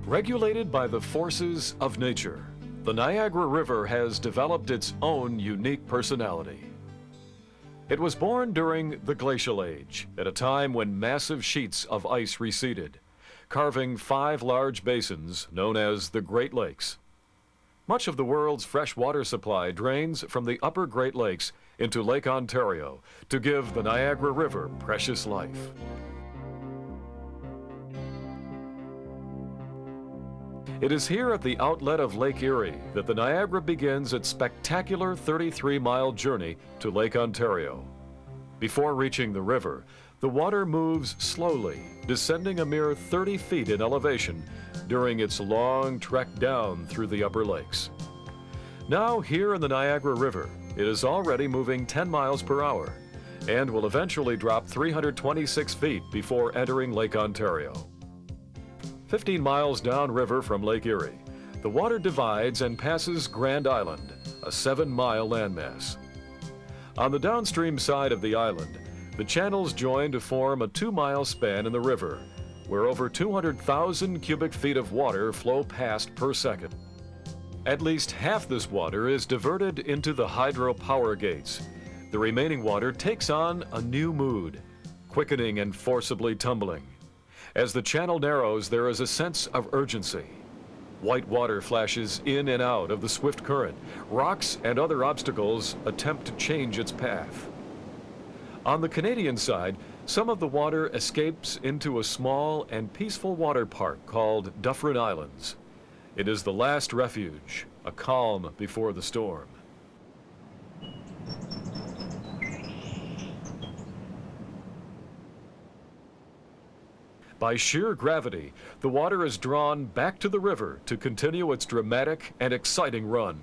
Regulated by the forces of nature, the Niagara River has developed its own unique personality. It was born during the Glacial Age, at a time when massive sheets of ice receded, carving 5 large basins known as the Great Lakes. Much of the world's fresh water supply drains from the upper Great Lakes into Lake Ontario to give the Niagara River precious life. It is here at the outlet of Lake Erie that the Niagara begins its spectacular 33-mile journey to Lake Ontario. Before reaching the river, the water moves slowly, descending a mere 30 feet in elevation during its long trek down through the upper lakes. Now, here in the Niagara River, it is already moving 10 miles per hour and will eventually drop 326 feet before entering Lake Ontario. 15 miles downriver from Lake Erie, the water divides and passes Grand Island, a 7-mile landmass. On the downstream side of the island, the channels join to form a 2-mile span in the river, where over 200,000 cubic feet of water flow past per second. At least half this water is diverted into the hydropower gates. The remaining water takes on a new mood, quickening and forcibly tumbling. As the channel narrows, there is a sense of urgency. White water flashes in and out of the swift current. Rocks and other obstacles attempt to change its path. On the Canadian side, some of the water escapes into a small and peaceful water park called Dufferin Islands. It is the last refuge, a calm before the storm. By sheer gravity, the water is drawn back to the river to continue its dramatic and exciting run.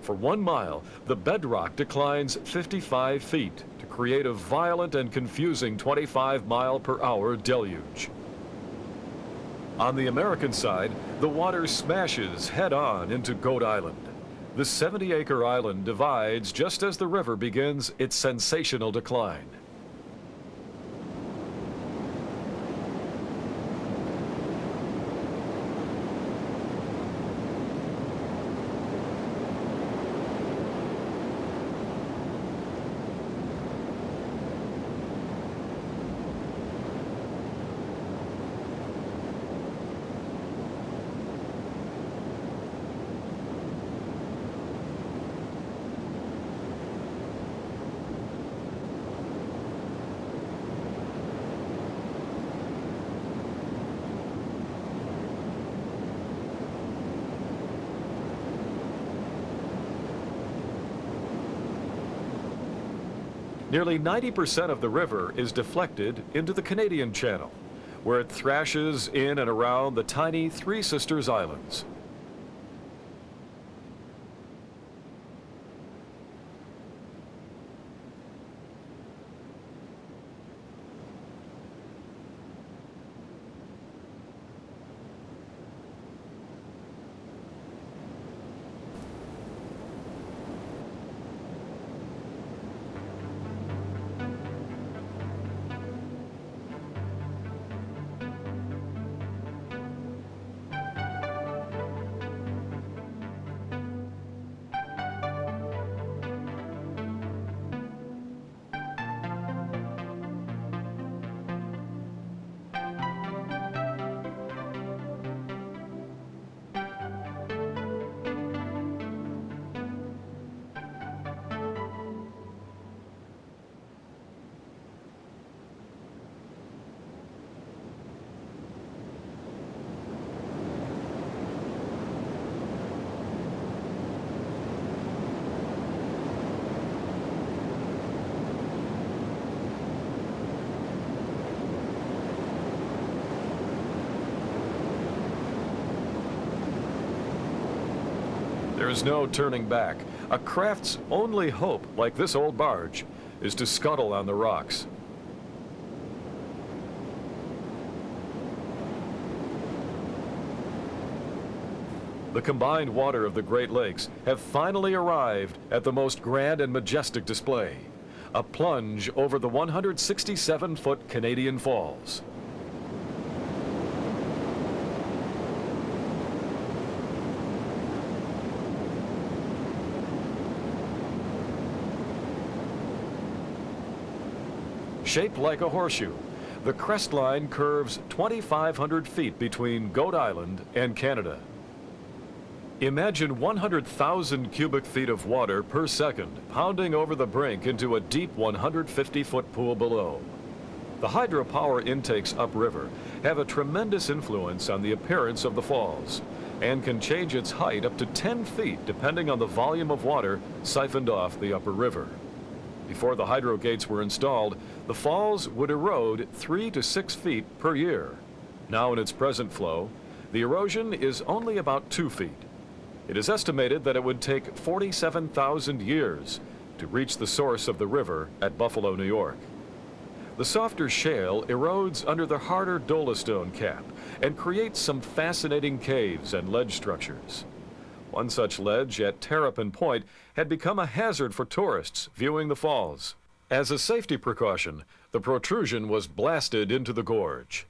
For 1 mile, the bedrock declines 55 feet to create a violent and confusing 25-mile-per-hour deluge. On the American side, the water smashes head-on into Goat Island. The 70-acre island divides just as the river begins its sensational decline. Nearly 90% of the river is deflected into the Canadian Channel, where it thrashes in and around the tiny Three Sisters Islands. There is no turning back. A craft's only hope, like this old barge, is to scuttle on the rocks. The combined water of the Great Lakes have finally arrived at the most grand and majestic display, a plunge over the 167-foot Canadian Falls. Shaped like a horseshoe, the crest line curves 2,500 feet between Goat Island and Canada. Imagine 100,000 cubic feet of water per second pounding over the brink into a deep 150-foot pool below. The hydropower intakes upriver have a tremendous influence on the appearance of the falls and can change its height up to 10 feet depending on the volume of water siphoned off the upper river. Before the hydro gates were installed, the falls would erode 3 to 6 feet per year. Now in its present flow, the erosion is only about 2 feet. It is estimated that it would take 47,000 years to reach the source of the river at Buffalo, New York. The softer shale erodes under the harder dolostone cap and creates some fascinating caves and ledge structures. One such ledge at Terrapin Point had become a hazard for tourists viewing the falls. As a safety precaution, the protrusion was blasted into the gorge.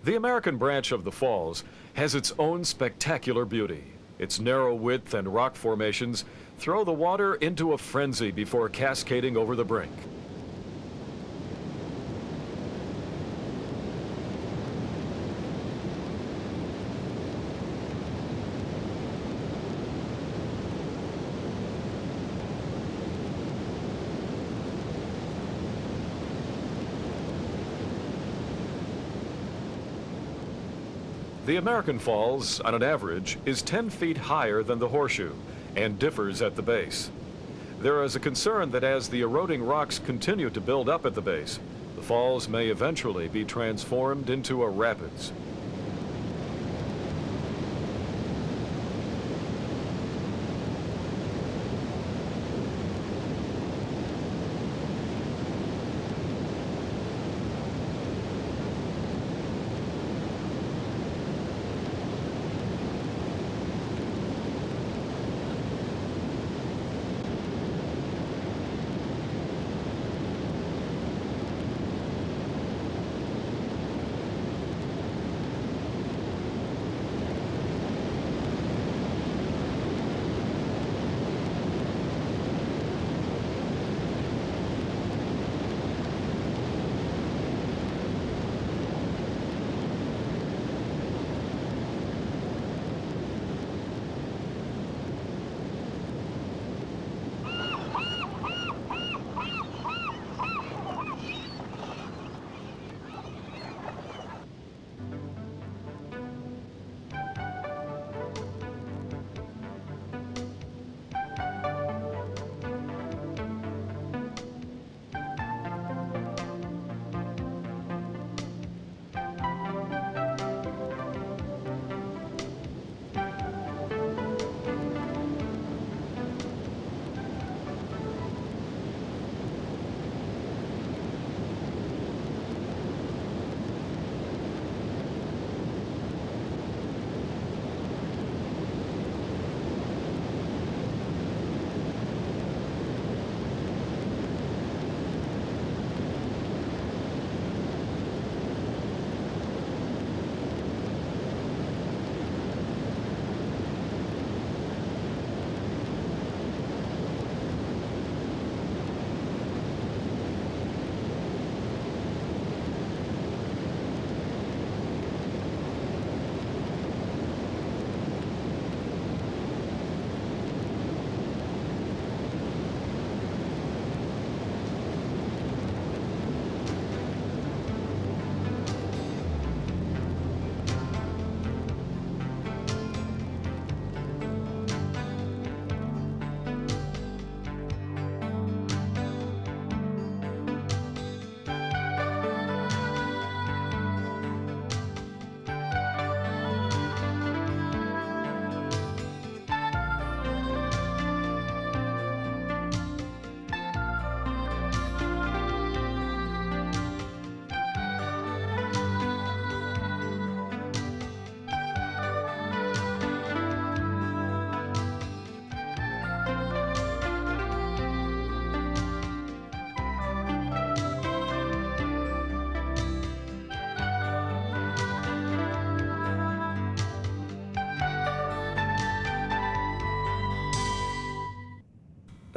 The American branch of the falls has its own spectacular beauty. Its narrow width and rock formations throw the water into a frenzy before cascading over the brink. The American Falls, on an average, is 10 feet higher than the Horseshoe and differs at the base. There is a concern that as the eroding rocks continue to build up at the base, the falls may eventually be transformed into a rapids.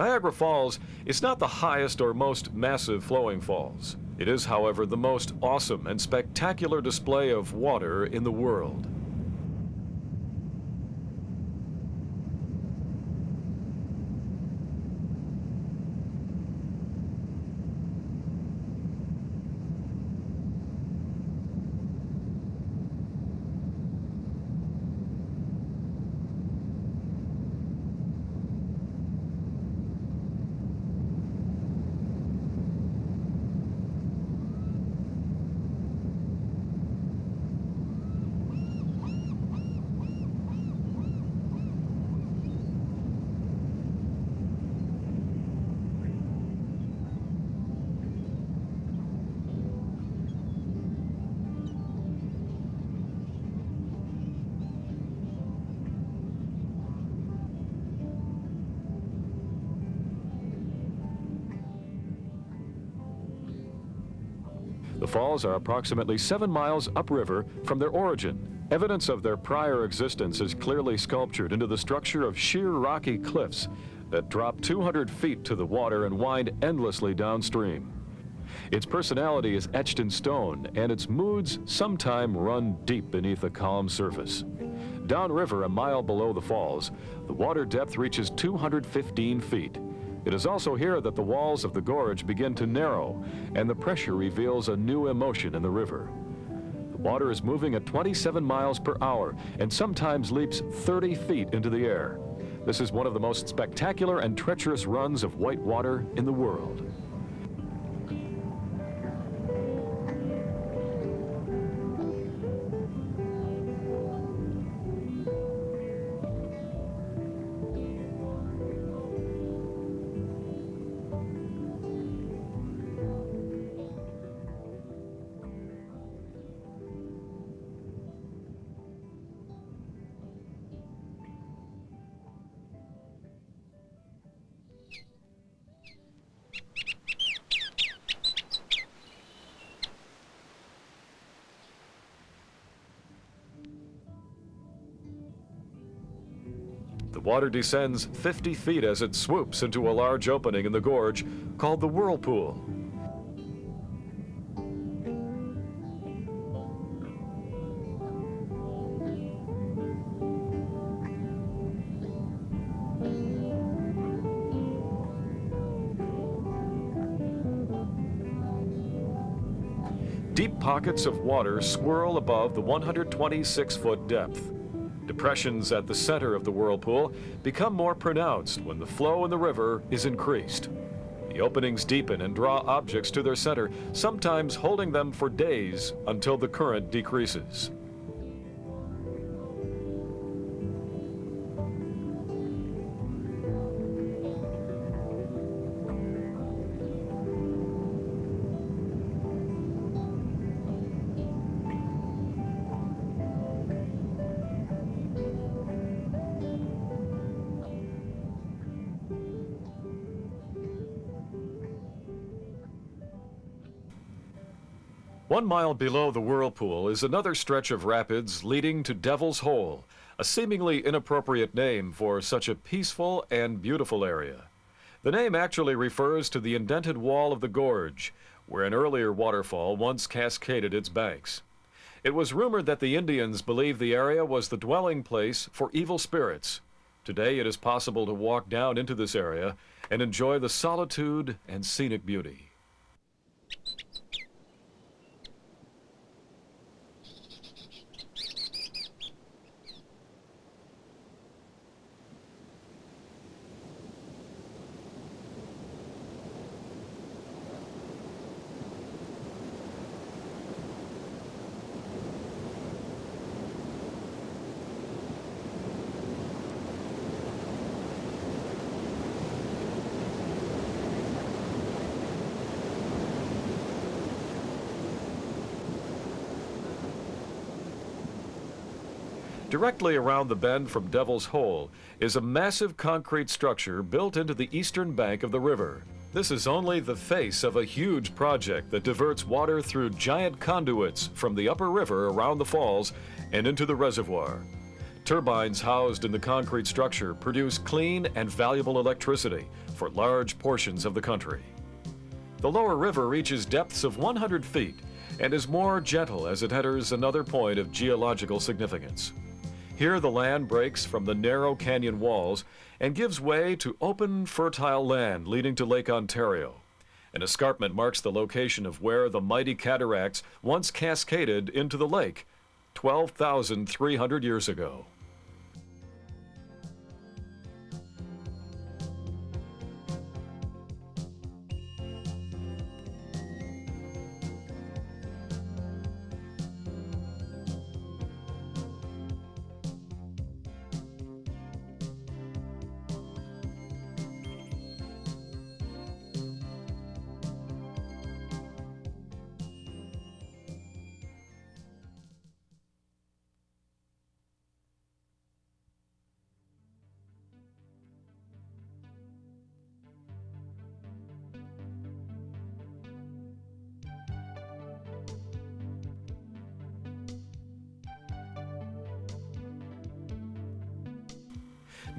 Niagara Falls is not the highest or most massive flowing falls. It is, however, the most awesome and spectacular display of water in the world. The falls are approximately 7 miles upriver from their origin. Evidence of their prior existence is clearly sculptured into the structure of sheer rocky cliffs that drop 200 feet to the water and wind endlessly downstream. Its personality is etched in stone, and its moods sometime run deep beneath the calm surface. Downriver, a mile below the falls, the water depth reaches 215 feet. It is also here that the walls of the gorge begin to narrow, and the pressure reveals a new emotion in the river. The water is moving at 27 miles per hour and sometimes leaps 30 feet into the air. This is one of the most spectacular and treacherous runs of white water in the world. The water descends 50 feet as it swoops into a large opening in the gorge called the whirlpool. Deep pockets of water swirl above the 126-foot depth. Depressions at the center of the whirlpool become more pronounced when the flow in the river is increased. The openings deepen and draw objects to their center, sometimes holding them for days until the current decreases. One mile below the whirlpool is another stretch of rapids leading to Devil's Hole, a seemingly inappropriate name for such a peaceful and beautiful area. The name actually refers to the indented wall of the gorge, where an earlier waterfall once cascaded its banks. It was rumored that the Indians believed the area was the dwelling place for evil spirits. Today it is possible to walk down into this area and enjoy the solitude and scenic beauty. Directly around the bend from Devil's Hole is a massive concrete structure built into the eastern bank of the river. This is only the face of a huge project that diverts water through giant conduits from the upper river around the falls and into the reservoir. Turbines housed in the concrete structure produce clean and valuable electricity for large portions of the country. The lower river reaches depths of 100 feet and is more gentle as it enters another point of geological significance. Here the land breaks from the narrow canyon walls and gives way to open, fertile land leading to Lake Ontario. An escarpment marks the location of where the mighty cataracts once cascaded into the lake 12,300 years ago.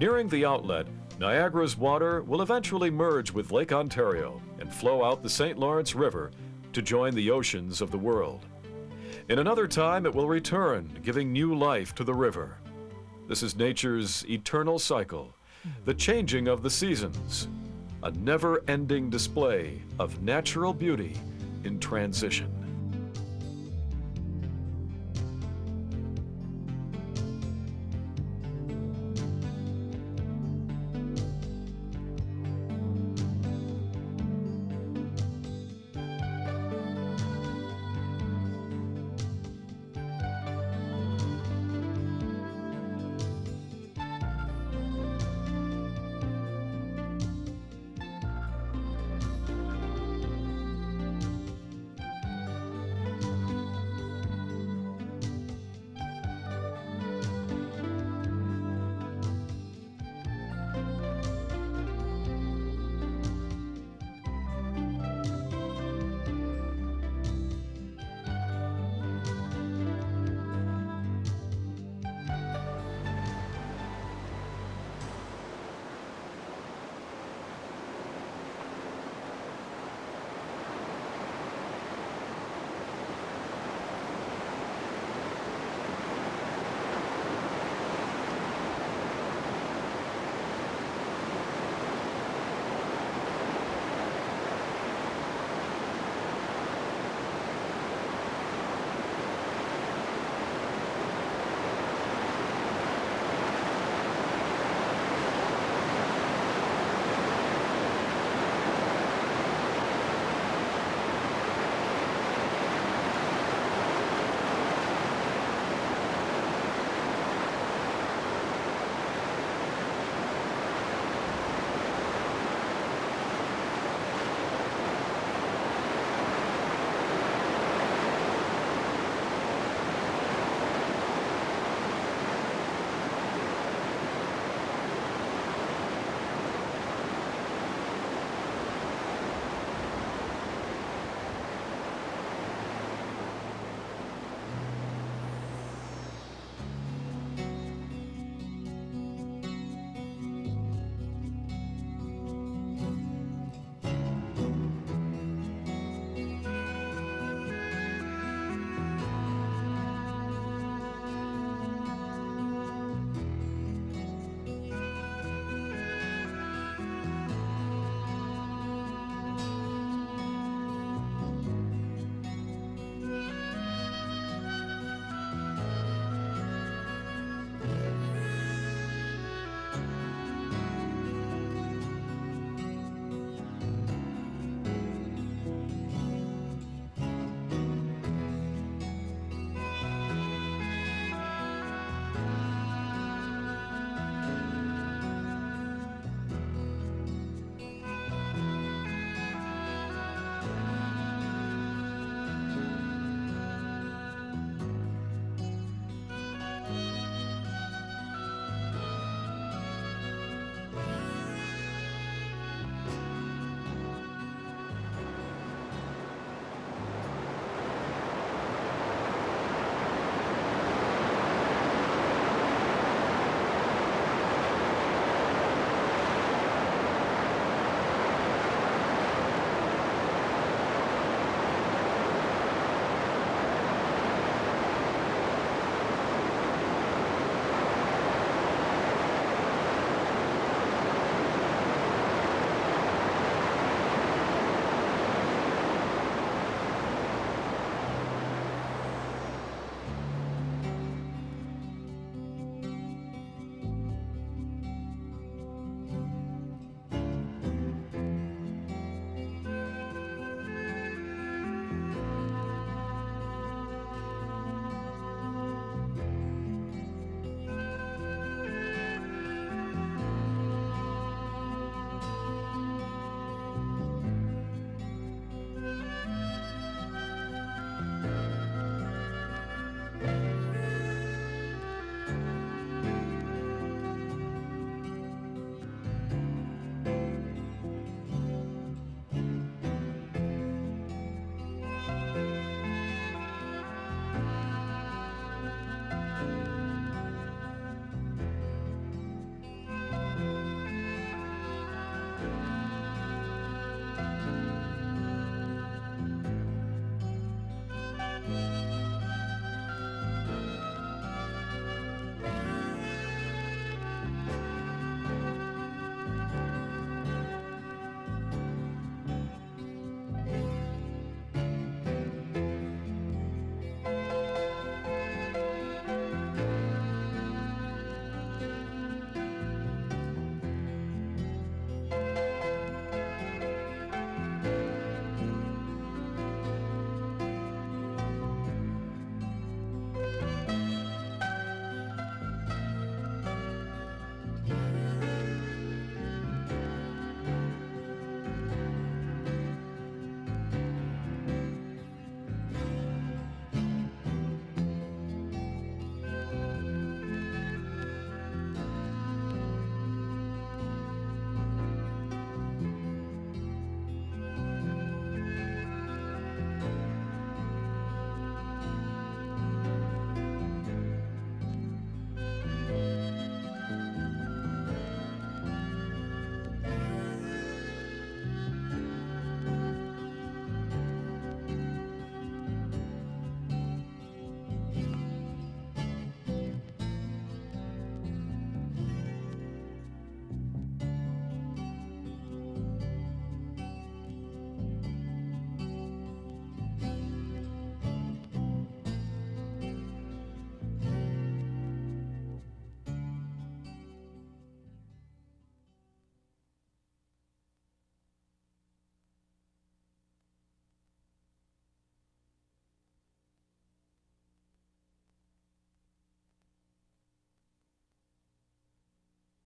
Nearing the outlet, Niagara's water will eventually merge with Lake Ontario and flow out the St. Lawrence River to join the oceans of the world. In another time, it will return, giving new life to the river. This is nature's eternal cycle, the changing of the seasons, a never-ending display of natural beauty in transition.